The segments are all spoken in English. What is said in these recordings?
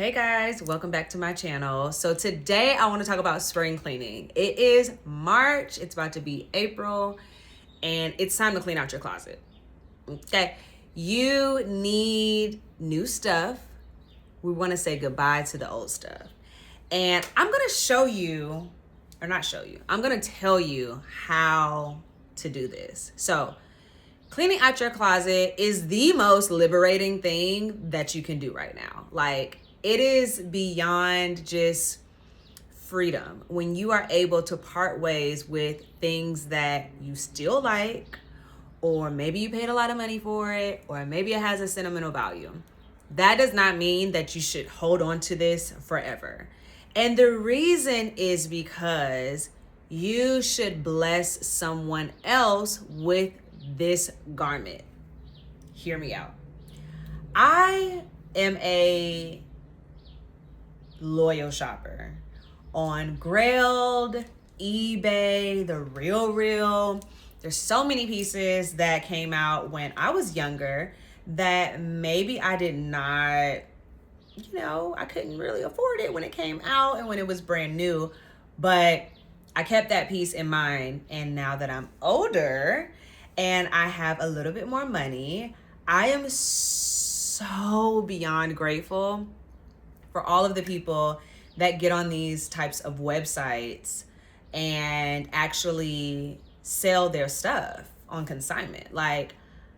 Hey guys, welcome back to my channel. So today I want to talk about spring cleaning. It is March, it's about to be April, and it's time to clean out your closet. Okay, you need new stuff. We want to say goodbye to the old stuff. And I'm going to show you, or not show you, I'm going to tell you how to do this. So cleaning out your closet is the most liberating thing that you can do right now. Like, it is beyond just freedom when you are able to part ways with things that you still like, or maybe you paid a lot of money for it, or maybe it has a sentimental value. That does not mean that you should hold on to this forever. And the reason is because you should bless someone else with this garment. Hear me out. I am a loyal shopper on Grailed, eBay, The RealReal. There's so many pieces that came out when I was younger that maybe I did not, I couldn't really afford it when it came out and when it was brand new, but I kept that piece in mind. And now that I'm older and I have a little bit more money, I am so beyond grateful for all of the people that get on these types of websites and actually sell their stuff on consignment. Like,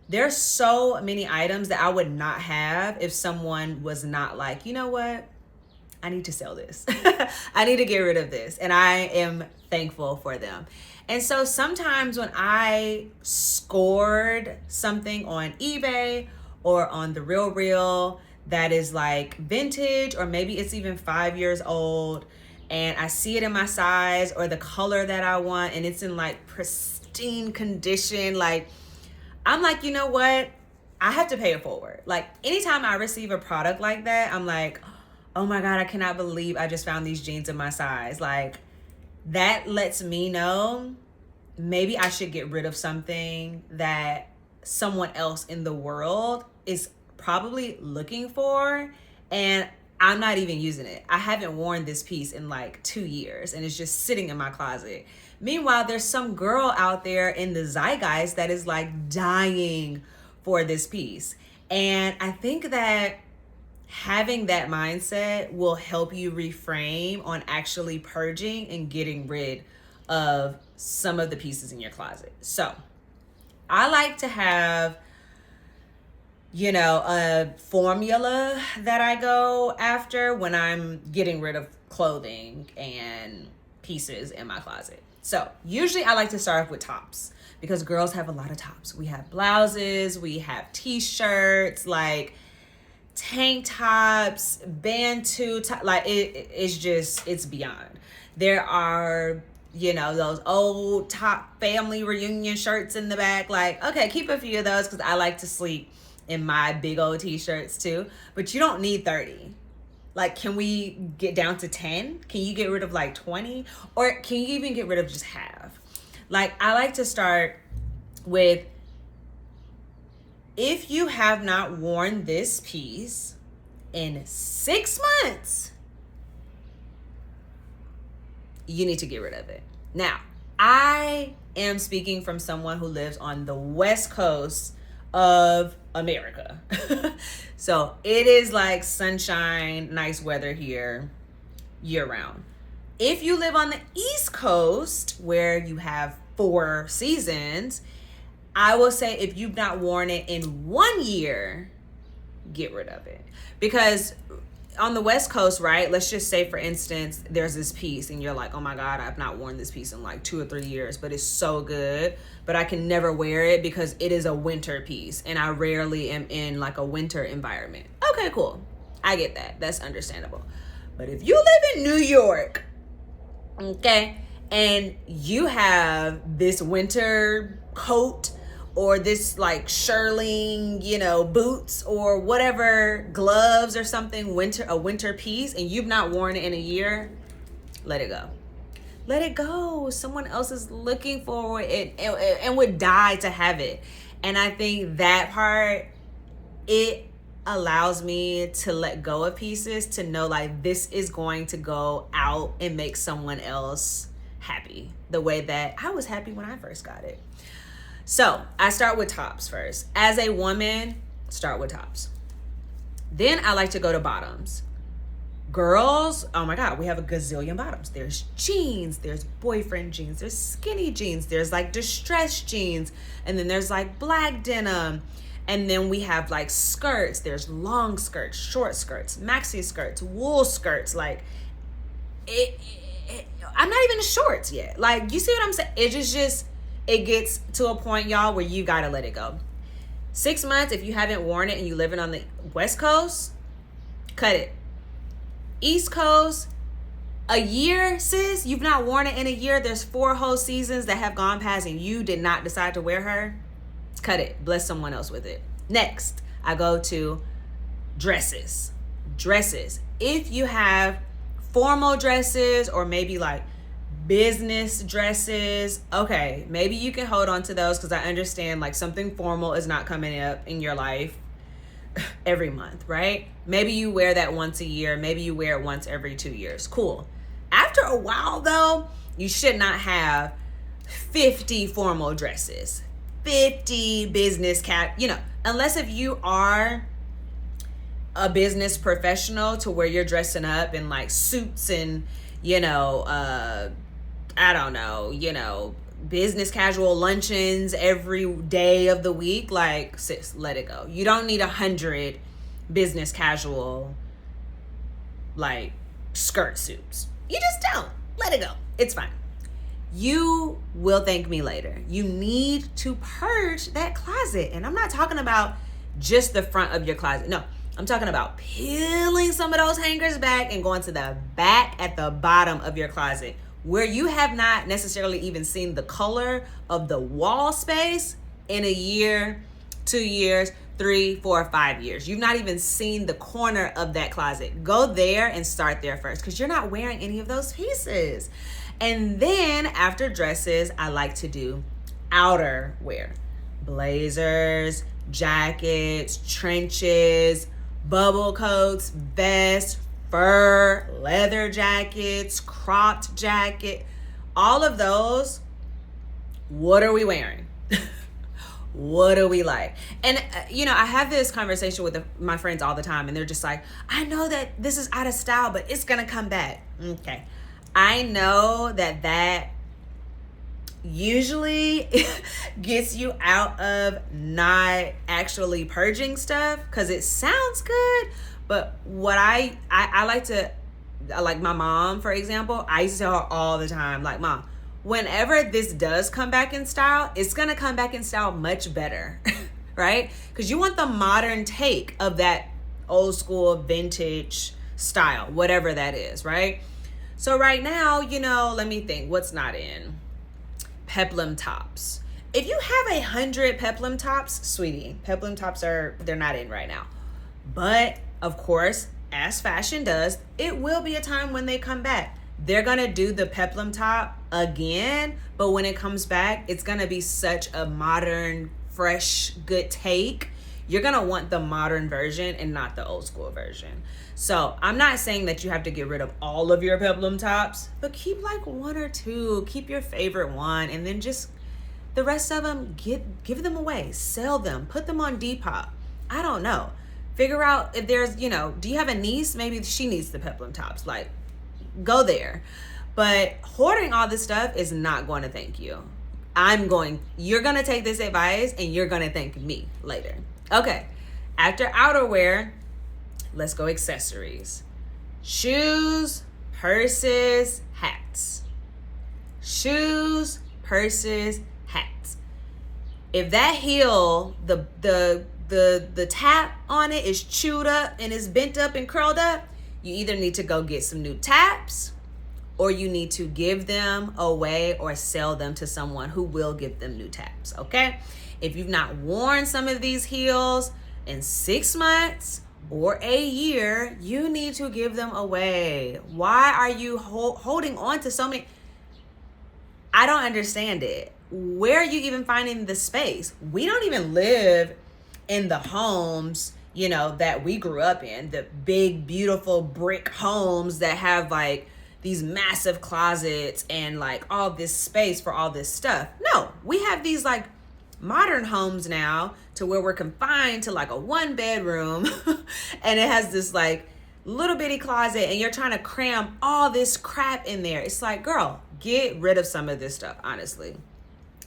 there's so many items that I would not have if someone was not like, you know what? I need to sell this. I need to get rid of this. And I am thankful for them. And so sometimes when I scored something on eBay or on The RealReal that is like vintage, or maybe it's even 5 years old, and I see it in my size or the color that I want, and it's in like pristine condition, like, I'm like, you know what? I have to pay it forward. Like, anytime I receive a product like that, I'm like, oh my God, I cannot believe I just found these jeans in my size. Like, that lets me know maybe I should get rid of something that someone else in the world is probably looking for, and I'm not even using it. I haven't worn this piece in like 2 years and it's just sitting in my closet. Meanwhile, there's some girl out there in the zeitgeist that is like dying for this piece. And I think that having that mindset will help you reframe on actually purging and getting rid of some of the pieces in your closet. So I like to have, a formula that I go after when I'm getting rid of clothing and pieces in my closet. So usually I like to start off with tops, because girls have a lot of tops. We have blouses, we have t-shirts, like tank tops, bantu top, like it's beyond. There are, those old top family reunion shirts in the back. Like, okay, keep a few of those, because I like to sleep in my big old t-shirts too. But you don't need 30. Like, can we get down to 10? Can you get rid of like 20? Or can you even get rid of just half? Like, I like to start with, if you have not worn this piece in 6 months, you need to get rid of it. Now, I am speaking from someone who lives on the West Coast of America. So it is like sunshine, nice weather here year round. If you live on the East Coast, where you have 4 seasons, I will say if you've not worn it in 1 year, get rid of it. Because on the West Coast, right, let's just say, for instance, there's this piece and you're like, oh my God, I've not worn this piece in like 2 or 3 years, but it's so good, but I can never wear it because it is a winter piece and I rarely am in like a winter environment. Okay, cool. I get that. That's understandable. But if you live in New York, okay, and you have this winter coat or this like shearling, boots or whatever, gloves or something, a winter piece, and you've not worn it in a year, let it go. Let it go. Someone else is looking for it and would die to have it. And I think that part, it allows me to let go of pieces, to know like this is going to go out and make someone else happy the way that I was happy when I first got it. So I start with tops first. As a woman, start with tops. Then I like to go to bottoms. Girls, oh my God, we have a gazillion bottoms. There's jeans, there's boyfriend jeans, there's skinny jeans, there's like distressed jeans, and then there's like black denim. And then we have like skirts. There's long skirts, short skirts, maxi skirts, wool skirts. Like I'm not even in shorts yet. Like, you see what I'm saying? It gets to a point, y'all, where you gotta let it go. 6 months, if you haven't worn it and you living on the West Coast, cut it. East Coast, a year, sis, you've not worn it in a year. There's 4 whole seasons that have gone past and you did not decide to wear her. Cut it. Bless someone else with it. Next, I go to dresses. Dresses. If you have formal dresses or maybe like business dresses, okay, maybe you can hold on to those, because I understand like something formal is not coming up in your life every month, right? Maybe you wear that once a year. Maybe you wear it once every 2 years. Cool. After a while though, you should not have 50 formal dresses, 50 business cap, unless if you are a business professional to where you're dressing up in like suits and, I don't know, business casual luncheons every day of the week. Like, sis, let it go. You don't need 100 business casual, like, skirt suits. You just don't. Let it go. It's fine. You will thank me later. You need to purge that closet. And I'm not talking about just the front of your closet. No, I'm talking about peeling some of those hangers back and going to the back at the bottom of your closet, where you have not necessarily even seen the color of the wall space in a year, 2 years, 3, 4, 5 years. You've not even seen the corner of that closet. Go there and start there first, because you're not wearing any of those pieces. And then after dresses, I like to do outer wear. Blazers, jackets, trenches, bubble coats, vests, fur, leather jackets, cropped jacket, all of those. What are we wearing? What do we like? And, I have this conversation with my friends all the time, and they're just like, I know that this is out of style, but it's going to come back. Okay. I know that usually gets you out of not actually purging stuff, because it sounds good. But what I like my mom, for example, I used to tell her all the time, like, Mom, whenever this does come back in style, it's going to come back in style much better, right? Because you want the modern take of that old school vintage style, whatever that is, right? So right now, let me think, what's not in? Peplum tops. If you have 100 peplum tops, sweetie, peplum tops they're not in right now. But of course, as fashion does, it will be a time when they come back. They're going to do the peplum top again, but when it comes back, it's going to be such a modern, fresh, good take. You're going to want the modern version and not the old school version. So I'm not saying that you have to get rid of all of your peplum tops, but keep like 1 or 2, keep your favorite one, and then just the rest of them, give them away, sell them, put them on Depop. I don't know. Figure out if there's, do you have a niece? Maybe she needs the peplum tops. Like, go there. But hoarding all this stuff is not going to thank you. You're going to take this advice and you're going to thank me later. Okay. After outerwear, let's go accessories. Shoes, purses, hats. Shoes, purses, hats. If that heel, the tap on it is chewed up and is bent up and curled up, you either need to go get some new taps, or you need to give them away or sell them to someone who will give them new taps, okay? If you've not worn some of these heels in 6 months or a year, you need to give them away. Why are you holding on to so many? I don't understand it. Where are you even finding the space? We don't even live in the homes you know, that we grew up in, the big, beautiful brick homes that have like these massive closets and like all this space for all this stuff. No, we have these like modern homes now to where we're confined to like a 1 bedroom and it has this like little bitty closet and you're trying to cram all this crap in there. It's like, girl, get rid of some of this stuff, honestly.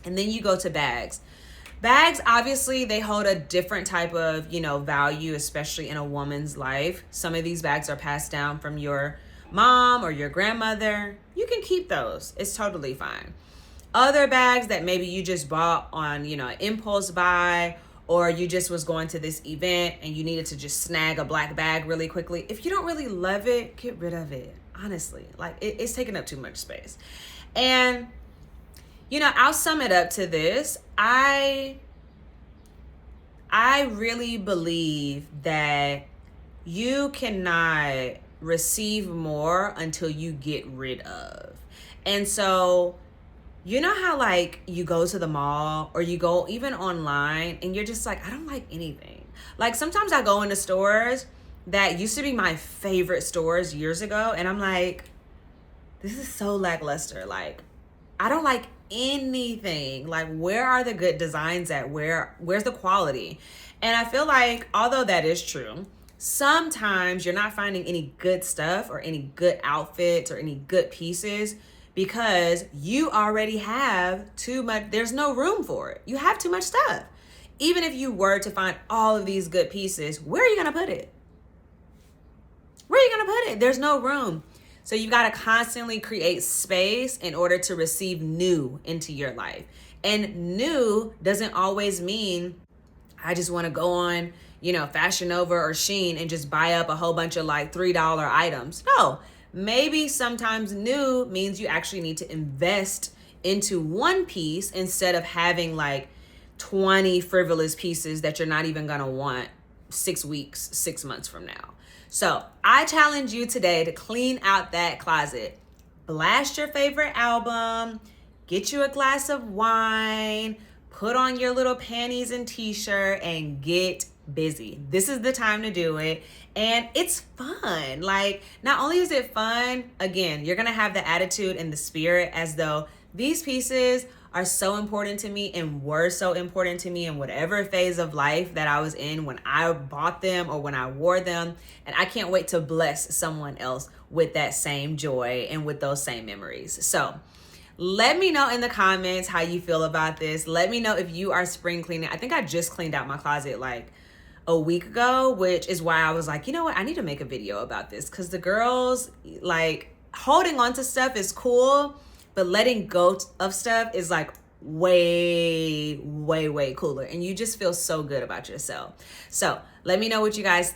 And then you go to bags. Bags, obviously, they hold a different type of, you know, value, especially in a woman's life. Some of these bags are passed down from your mom or your grandmother. You can keep those. It's totally fine. Other bags that maybe you just bought on, you know, an impulse buy, or you just was going to this event and you needed to just snag a black bag really quickly. If you don't really love it, get rid of it. Honestly, like it's taking up too much space. And, you know, I'll sum it up to this. I really believe that you cannot receive more until you get rid of. And so, you know how like you go to the mall or you go even online and you're just like, I don't like anything. Like sometimes I go into stores that used to be my favorite stores years ago and I'm like, this is so lackluster. Like, I don't like anything. Like, where are the good designs at? Where's the quality? And I feel like, although that is true, sometimes you're not finding any good stuff or any good outfits or any good pieces because you already have too much. There's no room for it. You have too much stuff. Even if you were to find all of these good pieces, where are you going to put it? Where are you going to put it? There's no room. So you got to constantly create space in order to receive new into your life. And new doesn't always mean I just want to go on, you know, Fashion Nova or Shein and just buy up a whole bunch of like $3 items. No, maybe sometimes new means you actually need to invest into one piece instead of having like 20 frivolous pieces that you're not even going to want 6 weeks, 6 months from now. So I challenge you today to clean out that closet. Blast your favorite album, get you a glass of wine, put on your little panties and t-shirt and get busy. This is the time to do it. And it's fun. Like, not only is it fun, again, you're going to have the attitude and the spirit as though these pieces are so important to me and were so important to me in whatever phase of life that I was in when I bought them or when I wore them. And I can't wait to bless someone else with that same joy and with those same memories. So let me know in the comments how you feel about this. Let me know if you are spring cleaning. I think I just cleaned out my closet like a week ago, which is why I was like, you know what? I need to make a video about this because the girls, like, holding on to stuff is cool, but letting go of stuff is like way, way, way cooler. And you just feel so good about yourself. So let me know what you guys think.